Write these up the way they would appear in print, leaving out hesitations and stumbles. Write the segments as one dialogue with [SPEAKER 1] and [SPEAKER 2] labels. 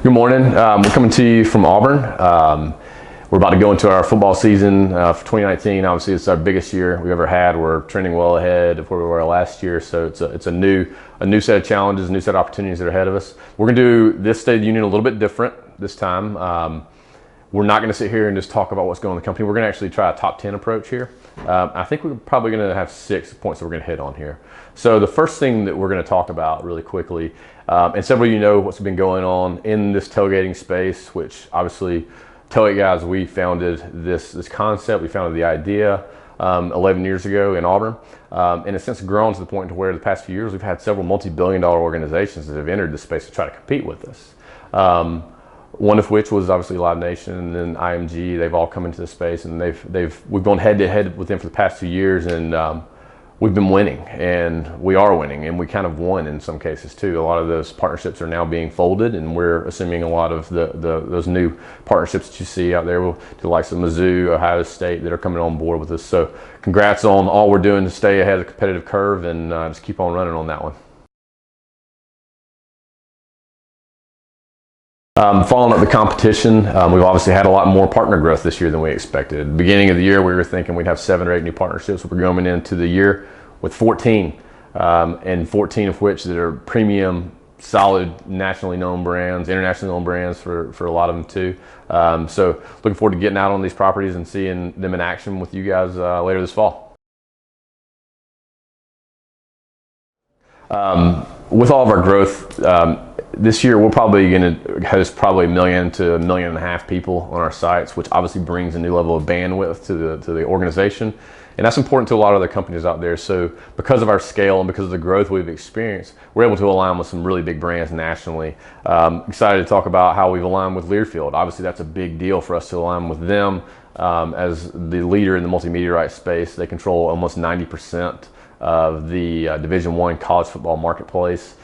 [SPEAKER 1] Good morning. We're coming to you from Auburn. We're about to go into our football season for 2019. Obviously, it's our biggest year we've ever had. We're trending well ahead of where we were last year, so it's a new set of challenges, a new set of opportunities that are ahead of us. We're going to do this State of the Union a little bit different this time. We're not going to sit here and just talk about what's going on in the company. We're going to actually try a top 10 approach here. I think we're probably going to have 6 points that we're going to hit on here. So the first thing that we're going to talk about really quickly, and several of you know what's been going on in this tailgating space, which obviously Tailgate Guys, we founded this concept, we founded the idea 11 years ago in Auburn, and it's since grown to the point to where the past few years we've had several multi-billion-dollar organizations that have entered the space to try to compete with us. One of which was obviously Live Nation and then IMG. They've all come into the space, and we've gone head to head with them for the past 2 years, and we've been winning, and we are winning, and we kind of won in some cases too. A lot of those partnerships are now being folded, and we're assuming a lot of those new partnerships that you see out there with the likes of Mizzou, Ohio State, that are coming on board with us. So congrats on all we're doing to stay ahead of the competitive curve, and just keep on running on that one. Following up the competition, we've obviously had a lot more partner growth this year than we expected. At the beginning of the year, we were thinking we'd have 7 or 8 new partnerships. We're going into the year with 14, and 14 of which that are premium, solid, nationally known brands, internationally known brands for a lot of them too. So looking forward to getting out on these properties and seeing them in action with you guys later this fall. With all of our growth, this year we're probably going to host probably 1 million to 1.5 million people on our sites, which obviously brings a new level of bandwidth to the organization, and that's important to a lot of other companies out there. So because of our scale and because of the growth we've experienced, we're able to align with some really big brands nationally. Excited to talk about how we've aligned with Learfield. Obviously that's a big deal for us to align with them as the leader in the multimedia rights space. They control almost 90% of the Division I college football marketplace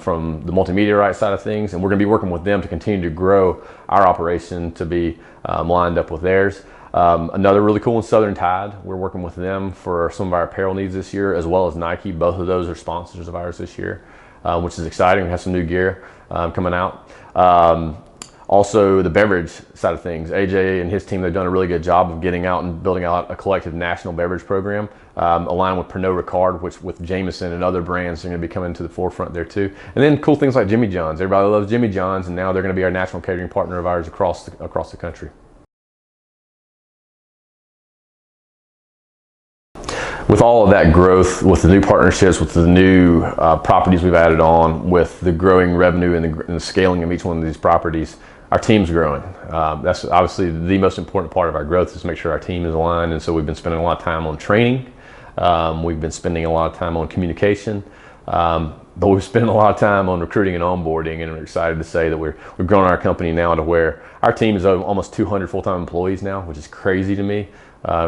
[SPEAKER 1] from the multimedia rights side of things, and we're going to be working with them to continue to grow our operation to be lined up with theirs. Another really cool one, Southern Tide. We're working with them for some of our apparel needs this year, as well as Nike. Both of those are sponsors of ours this year, which is exciting. We have some new gear coming out. Also, the beverage side of things, AJ and his team, they've done a really good job of getting out and building out a collective national beverage program, aligned with Pernod Ricard, which with Jameson and other brands are going to be coming to the forefront there too. And then cool things like Jimmy John's. Everybody loves Jimmy John's, and now they're going to be our national catering partner of ours across the country. With all of that growth, with the new partnerships, with the new properties we've added on, with the growing revenue and the scaling of each one of these properties, our team's growing. That's obviously the most important part of our growth, is to make sure our team is aligned. And so we've been spending a lot of time on training. We've been spending a lot of time on communication. But we've spent a lot of time on recruiting and onboarding, and we're excited to say that we've grown our company now to where our team is almost 200 full-time employees now, which is crazy to me.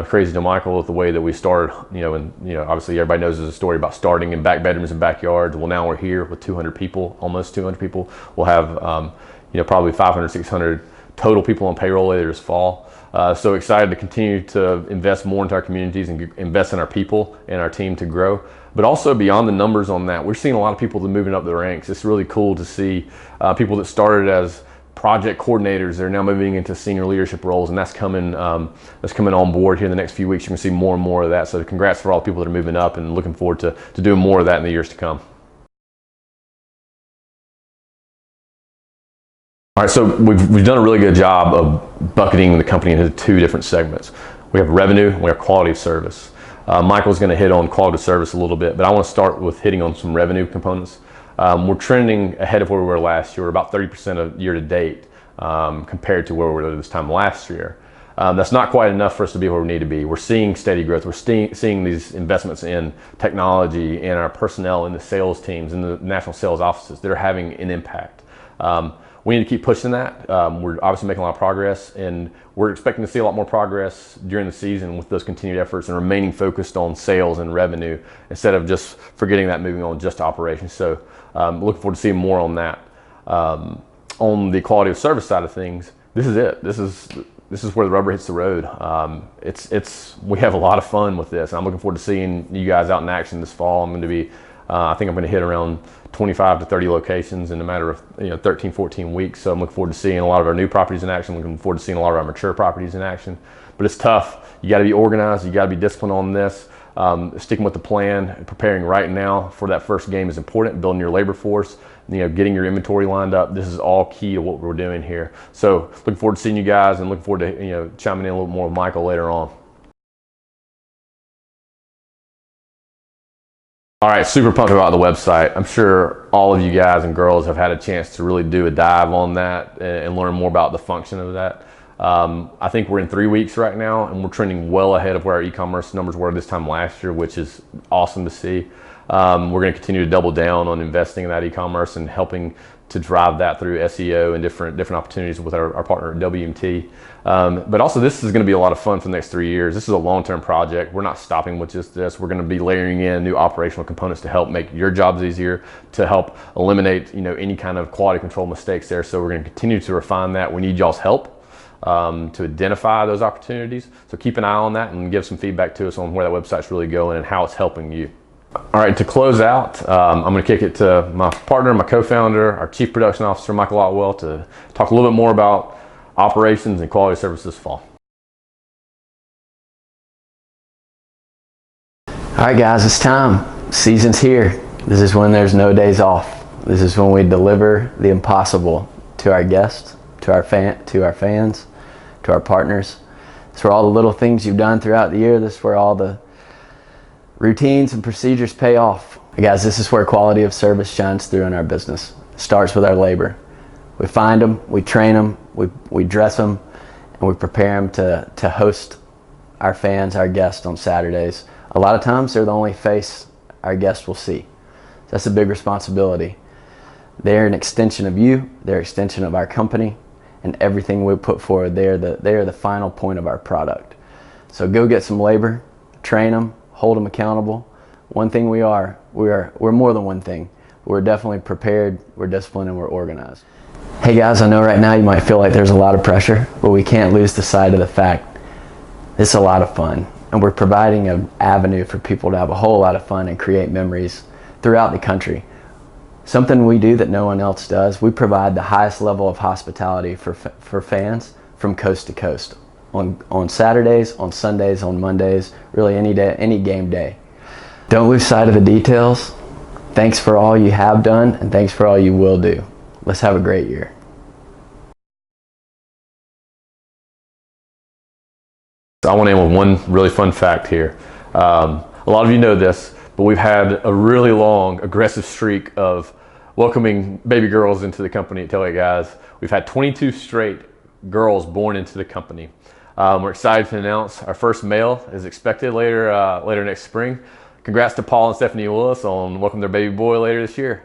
[SPEAKER 1] Crazy to Michael with the way that we started, obviously everybody knows there's a story about starting in back bedrooms and backyards. Well, now we're here with 200 people, almost 200 people. We'll have, probably 500, 600 total people on payroll later this fall. So excited to continue to invest more into our communities and invest in our people and our team to grow. But also beyond the numbers on that, we're seeing a lot of people that are moving up the ranks. It's really cool to see people that started as project coordinators, they're now moving into senior leadership roles, and that's coming on board here in the next few weeks. You're going to see more and more of that. So congrats for all the people that are moving up, and looking forward to doing more of that in the years to come. All right, so we've done a really good job of bucketing the company into 2 different segments. We have revenue, and we have quality of service. Michael's going to hit on quality of service a little bit, but I want to start with hitting on some revenue components. We're trending ahead of where we were last year. We're about 30% of year to date compared to where we were this time last year. That's not quite enough for us to be where we need to be. We're seeing steady growth. We're seeing these investments in technology, in our personnel, in the sales teams, in the national sales offices that are having an impact. We need to keep pushing that. We're obviously making a lot of progress, and we're expecting to see a lot more progress during the season with those continued efforts and remaining focused on sales and revenue instead of just forgetting that, moving on just to operations. So looking forward to seeing more on that. On the quality of service side of things, this is it. This is where the rubber hits the road. We have a lot of fun with this, and I'm looking forward to seeing you guys out in action this fall. I'm going to be I think I'm going to hit around 25 to 30 locations in a matter of 13, 14 weeks. So I'm looking forward to seeing a lot of our new properties in action. Looking forward to seeing a lot of our mature properties in action. But it's tough. You got to be organized. You got to be disciplined on this. Sticking with the plan, preparing right now for that first game is important. Building your labor force, getting your inventory lined up. This is all key to what we're doing here. So looking forward to seeing you guys, and looking forward to chiming in a little more with Michael later on. All right, super pumped about the website. I'm sure all of you guys and girls have had a chance to really do a dive on that and learn more about the function of that. I think we're in 3 weeks right now, and we're trending well ahead of where our e-commerce numbers were this time last year, which is awesome to see. We're going to continue to double down on investing in that e-commerce and helping to drive that through SEO and different opportunities with our partner at WMT. But also, this is going to be a lot of fun for the next 3 years. This is a long-term project. We're not stopping with just this. We're going to be layering in new operational components to help make your jobs easier, to help eliminate any kind of quality control mistakes there. So we're going to continue to refine that. We need y'all's help to identify those opportunities. So keep an eye on that and give some feedback to us on where that website's really going and how it's helping you. All right, to close out, I'm going to kick it to my partner, my co-founder, our Chief Production Officer, Michael Otwell, to talk a little bit more about operations and quality service this fall.
[SPEAKER 2] All right, guys, it's time. Season's here. This is when there's no days off. This is when we deliver the impossible to our guests, to our fans, to our partners. It's where all the little things you've done throughout the year. This is where all the routines and procedures pay off. Guys, this is where quality of service shines through in our business. It starts with our labor. We find them, we train them, we dress them, and we prepare them to host our fans, our guests on Saturdays. A lot of times they're the only face our guests will see. That's a big responsibility. They're an extension of you, they're an extension of our company, and everything we put forward, they are the final point of our product. So go get some labor, train them, hold them accountable. One thing we're more than one thing. We're definitely prepared, we're disciplined, and we're organized. Hey guys, I know right now you might feel like there's a lot of pressure, but we can't lose the sight of the fact it's a lot of fun, and we're providing an avenue for people to have a whole lot of fun and create memories throughout the country. Something we do that no one else does, we provide the highest level of hospitality for fans from coast to coast. On Saturdays, on Sundays, on Mondays, really any day, any game day. Don't lose sight of the details. Thanks for all you have done, and thanks for all you will do. Let's have a great year.
[SPEAKER 1] I want to end with one really fun fact here. A lot of you know this, but we've had a really long, aggressive streak of welcoming baby girls into the company at Tailgate Guys. We've had 22 straight girls born into the company. We're excited to announce our first male is expected later next spring. Congrats to Paul and Stephanie Willis on welcoming their baby boy later this year.